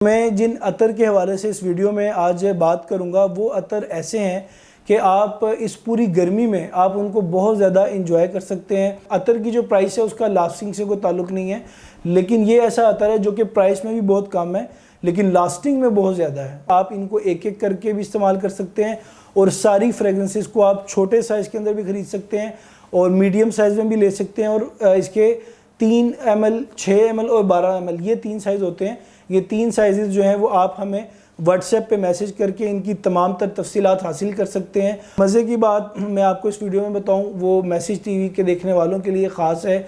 میں جن عطر کے حوالے سے اس ویڈیو میں آج بات کروں گا وہ عطر ایسے ہیں کہ آپ اس پوری گرمی میں آپ ان کو بہت زیادہ انجوائے کر سکتے ہیں۔ عطر کی جو پرائس ہے اس کا لاسٹنگ سے کوئی تعلق نہیں ہے، لیکن یہ ایسا عطر ہے جو کہ پرائس میں بھی بہت کم ہے لیکن لاسٹنگ میں بہت زیادہ ہے۔ آپ ان کو ایک ایک کر کے بھی استعمال کر سکتے ہیں اور ساری فریگرنسز کو آپ چھوٹے سائز کے اندر بھی خرید سکتے ہیں اور میڈیم سائز میں بھی لے سکتے ہیں، اور اس کے 3 ml 6 ml اور 12 ml یہ 3 سائز ہوتے ہیں۔ یہ 3 سائزز جو ہیں وہ آپ ہمیں واٹس ایپ پہ میسج کر کے ان کی تمام تر تفصیلات حاصل کر سکتے ہیں۔ مزے کی بات میں آپ کو اس ویڈیو میں بتاؤں وہ میسج ٹی وی کے دیکھنے والوں کے لیے خاص ہے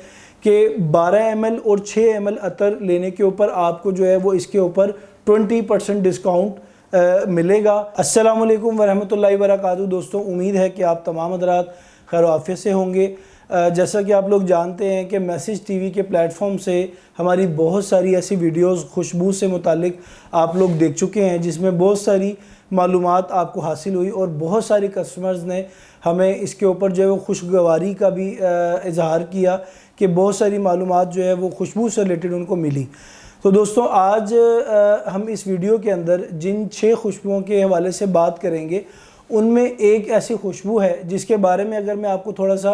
کہ 12 ml اور 6 ml عطر لینے کے اوپر آپ کو جو ہے وہ اس کے اوپر 20% ڈسکاؤنٹ ملے گا۔ السلام علیکم ورحمۃ اللہ وبرکاتہ۔ دوستوں، امید ہے کہ آپ تمام حضرات خیر و عافیت سے ہوں گے۔ جیسا کہ آپ لوگ جانتے ہیں کہ میسج ٹی وی کے پلیٹ فارم سے ہماری بہت ساری ایسی ویڈیوز خوشبو سے متعلق آپ لوگ دیکھ چکے ہیں جس میں بہت ساری معلومات آپ کو حاصل ہوئی اور بہت ساری کسٹمرز نے ہمیں اس کے اوپر جو ہے وہ خوشگواری کا بھی اظہار کیا کہ بہت ساری معلومات جو ہے وہ خوشبو سے ریلیٹڈ ان کو ملی۔ تو دوستوں، آج ہم اس ویڈیو کے اندر جن 6 خوشبوؤں کے حوالے سے بات کریں گے ان میں ایک ایسی خوشبو ہے جس کے بارے میں اگر میں آپ کو تھوڑا سا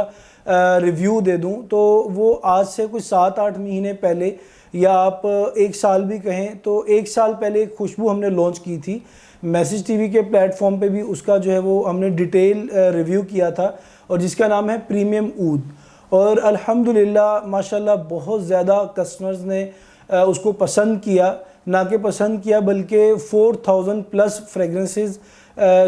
ریویو دے دوں تو وہ آج سے کچھ 7-8 مہینے پہلے یا آپ 1 سال بھی کہیں تو 1 سال پہلے ایک خوشبو ہم نے لانچ کی تھی میسج ٹی وی کے پلیٹ فارم پہ بھی، اس کا جو ہے وہ ہم نے ڈیٹیل ریویو کیا تھا اور جس کا نام ہے پریمیم عود، اور الحمدللہ ماشاءاللہ بہت زیادہ کسٹمرز نے اس کو پسند کیا، نہ کہ پسند کیا بلکہ 4000+ فریگرنسز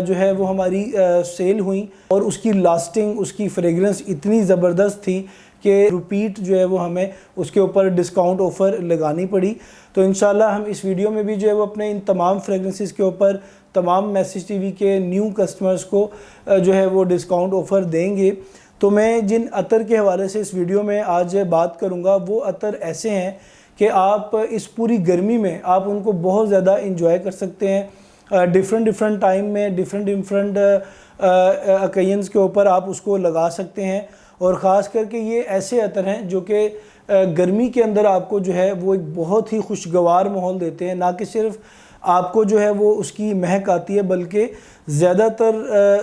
جو ہے وہ ہماری سیل ہوئیں اور اس کی لاسٹنگ، اس کی فریگرنس اتنی زبردست تھی کہ ریپیٹ جو ہے وہ ہمیں اس کے اوپر ڈسکاؤنٹ آفر لگانی پڑی۔ تو انشاءاللہ ہم اس ویڈیو میں بھی جو ہے وہ اپنے ان تمام فریگرنسز کے اوپر تمام میسج ٹی وی کے نیو کسٹمرز کو جو ہے وہ ڈسکاؤنٹ آفر دیں گے۔ تو میں جن عطر کے حوالے سے اس ویڈیو میں آج بات کروں گا وہ عطر ایسے ہیں کہ آپ اس پوری گرمی میں آپ ان کو بہت زیادہ انجوائے کر سکتے ہیں۔ ڈیفرنٹ ٹائم میں ڈیفرنٹ اوکیزنز کے اوپر آپ اس کو لگا سکتے ہیں، اور خاص کر کے یہ ایسے عطر ہیں جو کہ گرمی کے اندر آپ کو جو ہے وہ ایک بہت ہی خوشگوار ماحول دیتے ہیں۔ نہ کہ صرف آپ کو جو ہے وہ اس کی مہک آتی ہے بلکہ زیادہ تر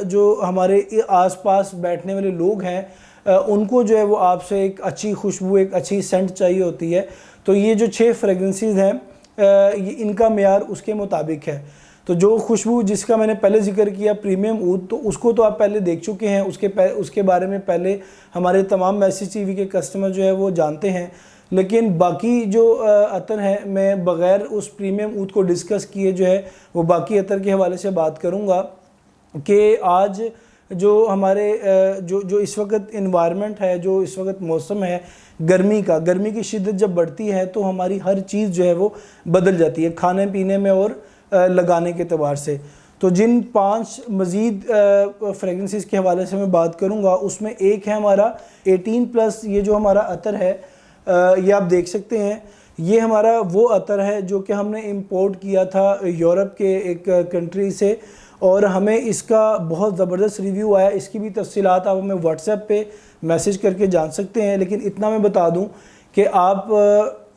جو ہمارے آس پاس بیٹھنے والے لوگ ہیں ان کو جو ہے وہ آپ سے ایک اچھی خوشبو، ایک اچھی سینٹ چاہیے ہوتی ہے۔ تو یہ جو 6 فریگرنسز ہیں ان کا معیار اس کے مطابق ہے۔ تو جو خوشبو جس کا میں نے پہلے ذکر کیا پریمیم عود، تو اس کو تو آپ پہلے دیکھ چکے ہیں، اس کے بارے میں پہلے ہمارے تمام میسج ٹی وی کے کسٹمر جو ہے وہ جانتے ہیں، لیکن باقی جو عطر ہیں میں بغیر اس پریمیم عود کو ڈسکس کیے جو ہے وہ باقی عطر کے حوالے سے بات کروں گا کہ آج جو ہمارے جو اس وقت انوائرمنٹ ہے، جو اس وقت موسم ہے گرمی کی شدت جب بڑھتی ہے تو ہماری ہر چیز جو ہے وہ بدل جاتی ہے کھانے پینے میں اور لگانے کے اعتبار سے۔ تو جن 5 مزید فریگرنسز کے حوالے سے میں بات کروں گا اس میں ایک ہے ہمارا 18+۔ یہ جو ہمارا عطر ہے یہ آپ دیکھ سکتے ہیں، یہ ہمارا وہ عطر ہے جو کہ ہم نے امپورٹ کیا تھا یورپ کے ایک کنٹری سے، اور ہمیں اس کا بہت زبردست ریویو آیا۔ اس کی بھی تفصیلات آپ ہمیں واٹس ایپ پہ میسج کر کے جان سکتے ہیں، لیکن اتنا میں بتا دوں کہ آپ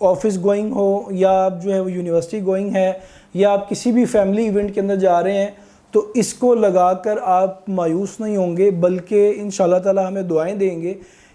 آفس گوئنگ ہو یا آپ جو ہے وہ یونیورسٹی گوئنگ ہے یا آپ کسی بھی فیملی ایونٹ کے اندر جا رہے ہیں تو اس کو لگا کر آپ مایوس نہیں ہوں گے، بلکہ انشاءاللہ تعالی ہمیں دعائیں دیں گے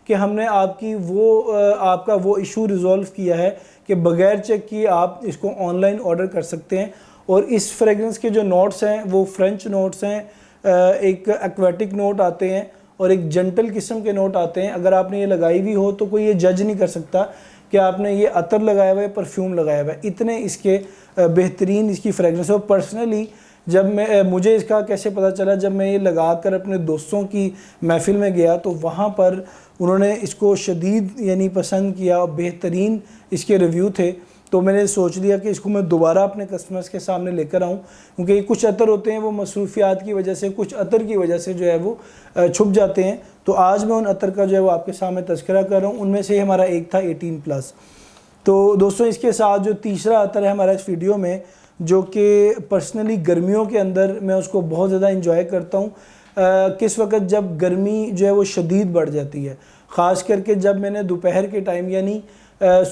کہ ہم نے آپ کا وہ ایشو ریزولو کیا ہے کہ بغیر چیک کیے آپ اس کو آن لائن آرڈر کر سکتے ہیں۔ اور اس فریگرنس کے جو نوٹس ہیں وہ فرینچ نوٹس ہیں، ایک ایکواٹک نوٹ آتے ہیں اور ایک جنٹل قسم کے نوٹ آتے ہیں۔ اگر آپ نے یہ لگائی ہوئی ہو تو کوئی یہ جج نہیں کر سکتا کہ آپ نے یہ عطر لگایا ہوا ہے، پرفیوم لگایا ہوا ہے، اتنے اس کے بہترین اس کی فریگرنس ہے۔ اور پرسنلی جب مجھے اس کا کیسے پتہ چلا، جب میں یہ لگا کر اپنے دوستوں کی محفل میں گیا تو وہاں پر انہوں نے اس کو شدید پسند کیا اور بہترین اس کے ریویو تھے۔ تو میں نے سوچ لیا کہ اس کو میں دوبارہ اپنے کسٹمرز کے سامنے لے کر آؤں، کیونکہ یہ کچھ عطر ہوتے ہیں وہ مصروفیات کی وجہ سے، کچھ عطر کی وجہ سے جو ہے وہ چھپ جاتے ہیں۔ تو آج میں ان عطر کا جو ہے وہ آپ کے سامنے تذکرہ کر رہا ہوں، ان میں سے ہمارا ایک تھا 18+۔ تو دوستوں، اس کے ساتھ جو تیسرا عطر ہے ہمارا اس ویڈیو میں، جو کہ پرسنلی گرمیوں کے اندر میں اس کو بہت زیادہ انجوائے کرتا ہوں، کس وقت جب گرمی جو ہے وہ شدید بڑھ جاتی ہے، خاص کر کے جب میں نے دوپہر کے ٹائم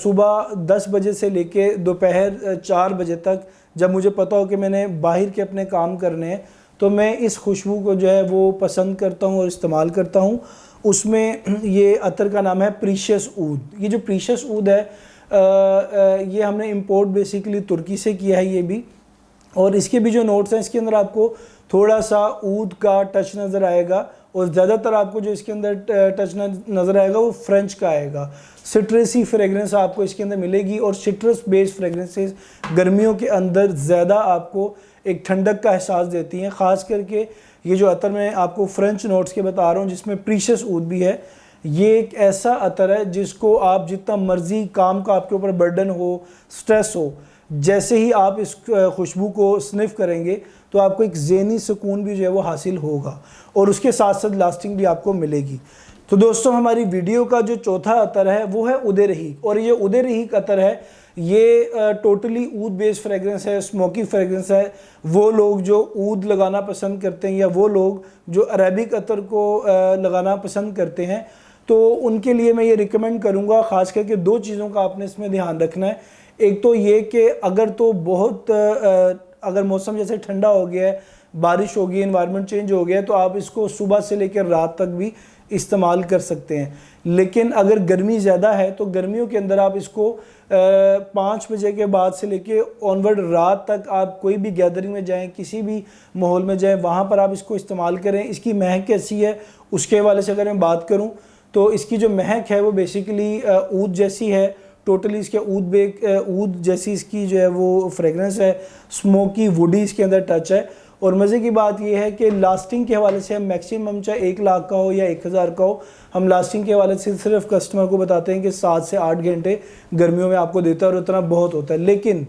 صبح 10 بجے سے لے کے دوپہر 4 بجے تک جب مجھے پتا ہو کہ میں نے باہر کے اپنے کام کرنے ہیں تو میں اس خوشبو کو جو ہے وہ پسند کرتا ہوں اور استعمال کرتا ہوں۔ اس میں یہ عطر کا نام ہے پریشیس عود۔ یہ جو پریشیس عود ہے یہ ہم نے امپورٹ بیسیکلی ترکی سے کیا ہے یہ بھی، اور اس کے بھی جو نوٹس ہیں اس کے اندر آپ کو تھوڑا سا عود کا ٹچ نظر آئے گا، اور زیادہ تر آپ کو جو اس کے اندر ٹچ نظر آئے گا وہ فرینچ کا آئے گا۔ سٹریسی فریگرنس آپ کو اس کے اندر ملے گی، اور سٹرس بیس فریگرنسز گرمیوں کے اندر زیادہ آپ کو ایک ٹھنڈک کا احساس دیتی ہیں۔ خاص کر کے یہ جو عطر میں آپ کو فرینچ نوٹس کے بتا رہا ہوں جس میں پریشیس عود بھی ہے، یہ ایک ایسا عطر ہے جس کو آپ جتنا مرضی کام کا آپ کے اوپر برڈن ہو، سٹریس ہو، جیسے ہی آپ اس خوشبو کو سنف کریں گے تو آپ کو ایک ذہنی سکون بھی جو ہے وہ حاصل ہوگا، اور اس کے ساتھ ساتھ لاسٹنگ بھی آپ کو ملے گی۔ تو دوستوں ہماری ویڈیو کا جو چوتھا عطر ہے وہ ہے عود رحیق، اور یہ عود رحیق عطر ہے یہ ٹوٹلی عود بیس فریگرنس ہے، اسموکی فریگرنس ہے۔ وہ لوگ جو عود لگانا پسند کرتے ہیں یا وہ لوگ جو عربک عطر کو لگانا پسند کرتے ہیں تو ان کے لیے میں یہ ریکمینڈ کروں گا، خاص کر کے 2 چیزوں کا آپ نے اس میں دھیان رکھنا ہے۔ ایک تو یہ کہ اگر موسم جیسے ٹھنڈا ہو گیا ہے، بارش ہو گئی، انوائرمنٹ چینج ہو گیا ہے، تو آپ اس کو صبح سے لے کر رات تک بھی استعمال کر سکتے ہیں۔ لیکن اگر گرمی زیادہ ہے تو گرمیوں کے اندر آپ اس کو 5 بجے کے بعد سے لے کے آنورڈ رات تک آپ کوئی بھی گیدرنگ میں جائیں، کسی بھی ماحول میں جائیں، وہاں پر آپ اس کو استعمال کریں۔ اس کی مہک کیسی ہے اس کے حوالے سے اگر میں بات کروں تو اس کی جو مہک ہے وہ بیسیکلی عود جیسی ہے، ٹوٹلی اس کے عود جیسی اس کی جو ہے وہ فریگرنس ہے، اسموکی ووڈی اس کے اندر ٹچ ہے۔ اور مزے کی بات یہ ہے کہ لاسٹنگ کے حوالے سے ہم میکسیمم چاہے 1 لاکھ کا ہو یا 1000 کا ہو، ہم لاسٹنگ کے حوالے سے صرف کسٹمر کو بتاتے ہیں کہ 7 سے 8 گھنٹے گرمیوں میں آپ کو دیتا ہے، اور اتنا بہت ہوتا ہے۔ لیکن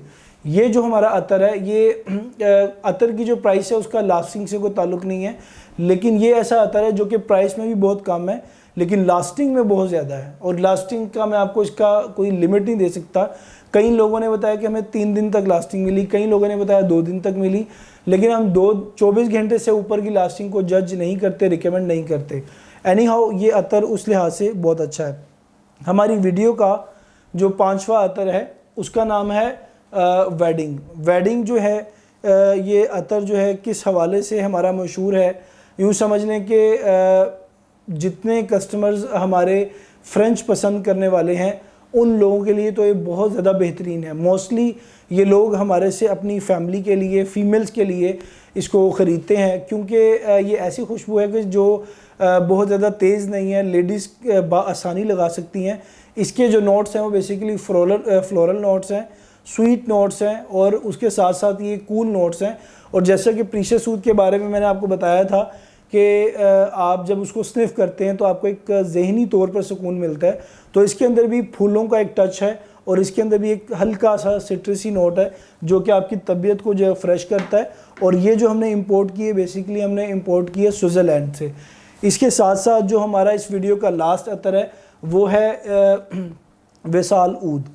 یہ جو ہمارا عطر ہے، یہ عطر کی جو پرائس ہے اس کا لاسٹنگ سے کوئی تعلق نہیں ہے، لیکن یہ ایسا عطر ہے جو کہ پرائس میں بھی بہت کم ہے لیکن لاسٹنگ میں بہت زیادہ ہے، اور لاسٹنگ کا میں آپ کو اس کا کوئی لمٹ نہیں دے سکتا۔ کئی لوگوں نے بتایا کہ ہمیں 3 دن تک لاسٹنگ ملی، کئی لوگوں نے بتایا 2 دن تک ملی، لیکن ہم 24 گھنٹے سے اوپر کی لاسٹنگ کو جج نہیں کرتے، ریکمینڈ نہیں کرتے۔ اینی ہاؤ یہ عطر اس لحاظ سے بہت اچھا ہے۔ ہماری ویڈیو کا جو 5واں عطر ہے اس کا نام ہے ویڈنگ۔ ویڈنگ جو ہے یہ عطر جو ہے کس حوالے سے ہمارا مشہور ہے، یوں سمجھ لیں کہ جتنے کسٹمرز ہمارے فرینچ پسند کرنے والے ہیں ان لوگوں کے لیے تو یہ بہت زیادہ بہترین ہے۔ موسٹلی یہ لوگ ہمارے سے اپنی فیملی کے لیے، فیمیلز کے لیے اس کو خریدتے ہیں، کیونکہ یہ ایسی خوشبو ہے کہ جو بہت زیادہ تیز نہیں ہے، لیڈیز بآسانی لگا سکتی ہیں۔ اس کے جو نوٹس ہیں وہ بیسیکلی فلورل نوٹس ہیں، سویٹ نوٹس ہیں، اور اس کے ساتھ ساتھ یہ کول نوٹس ہیں۔ اور جیسا کہ پریشیس عود کے بارے میں نے آپ کو بتایا تھا کہ آپ جب اس کو سنف کرتے ہیں تو آپ کو ایک ذہنی طور پر سکون ملتا ہے، تو اس کے اندر بھی پھولوں کا ایک ٹچ ہے، اور اس کے اندر بھی ایک ہلکا سا سٹریسی نوٹ ہے جو کہ آپ کی طبیعت کو جو ہے فریش کرتا ہے۔ اور یہ جو ہم نے امپورٹ کی ہے بیسیکلی ہم نے امپورٹ کی ہے سوئٹزرلینڈ سے۔ اس کے ساتھ ساتھ جو ہمارا اس ویڈیو کا لاسٹ عطر ہے وہ ہے وصال عود۔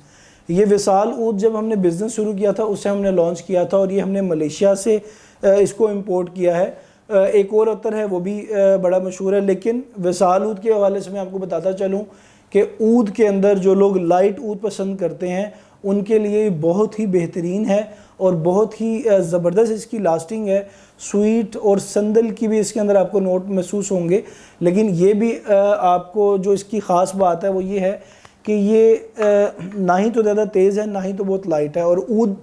یہ وصال عود جب ہم نے بزنس شروع کیا تھا اسے ہم نے لانچ کیا تھا، اور یہ ہم نے ملیشیا سے اس کو امپورٹ کیا ہے۔ ایک اور عطر ہے وہ بھی بڑا مشہور ہے، لیکن وصال عود کے حوالے سے میں آپ کو بتاتا چلوں کہ عود کے اندر جو لوگ لائٹ عود پسند کرتے ہیں ان کے لیے بہت ہی بہترین ہے، اور بہت ہی زبردست اس کی لاسٹنگ ہے۔ سویٹ اور سندل کی بھی اس کے اندر آپ کو نوٹ محسوس ہوں گے، لیکن یہ بھی آپ کو جو اس کی خاص بات ہے وہ یہ ہے کہ یہ نہ ہی تو زیادہ تیز ہے نہ ہی تو بہت لائٹ ہے، اور عود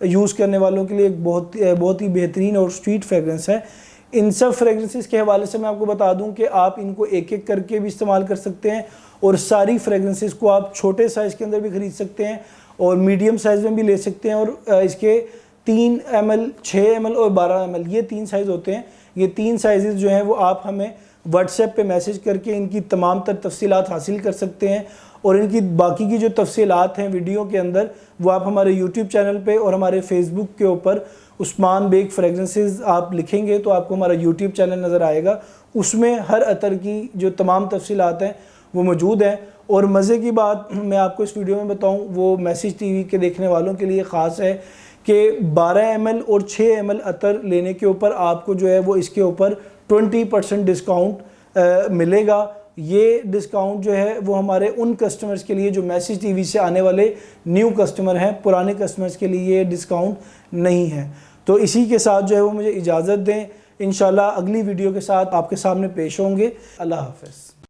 یوز کرنے والوں کے لیے ایک بہت ہی بہترین اور سویٹ فریگرنس ہے۔ ان سب فریگرنسز کے حوالے سے میں آپ کو بتا دوں کہ آپ ان کو ایک ایک کر کے بھی استعمال کر سکتے ہیں، اور ساری فریگرنسز کو آپ چھوٹے سائز کے اندر بھی خرید سکتے ہیں اور میڈیم سائز میں بھی لے سکتے ہیں، اور اس کے 3 ml 6 ml اور 12 ml یہ 3 سائز ہوتے ہیں۔ یہ 3 سائزز جو ہیں وہ آپ ہمیں واٹس ایپ پہ میسج کر کے ان کی تمام تر تفصیلات حاصل کر سکتے ہیں، اور ان کی باقی کی جو تفصیلات ہیں ویڈیو کے اندر وہ آپ ہمارے یوٹیوب چینل پہ اور ہمارے فیس بک کے اوپر عثمان بیگ فریگرنسز آپ لکھیں گے تو آپ کو ہمارا یوٹیوب چینل نظر آئے گا، اس میں ہر عطر کی جو تمام تفصیلات ہیں وہ موجود ہیں۔ اور مزے کی بات میں آپ کو اس ویڈیو میں بتاؤں وہ میسج ٹی وی کے دیکھنے والوں کے لیے خاص ہے کہ 12 ml اور 6 ml عطر لینے کے اوپر آپ کو جو ہے وہ اس کے اوپر 20% ڈسکاؤنٹ ملے گا۔ یہ ڈسکاؤنٹ جو ہے وہ ہمارے ان کسٹمرز کے لیے جو میسج ٹی وی سے آنے والے نیو کسٹمر ہیں، پرانے کسٹمرز کے لیے یہ ڈسکاؤنٹ نہیں ہے۔ تو اسی کے ساتھ جو ہے وہ مجھے اجازت دیں، انشاءاللہ اگلی ویڈیو کے ساتھ آپ کے سامنے پیش ہوں گے۔ اللہ حافظ۔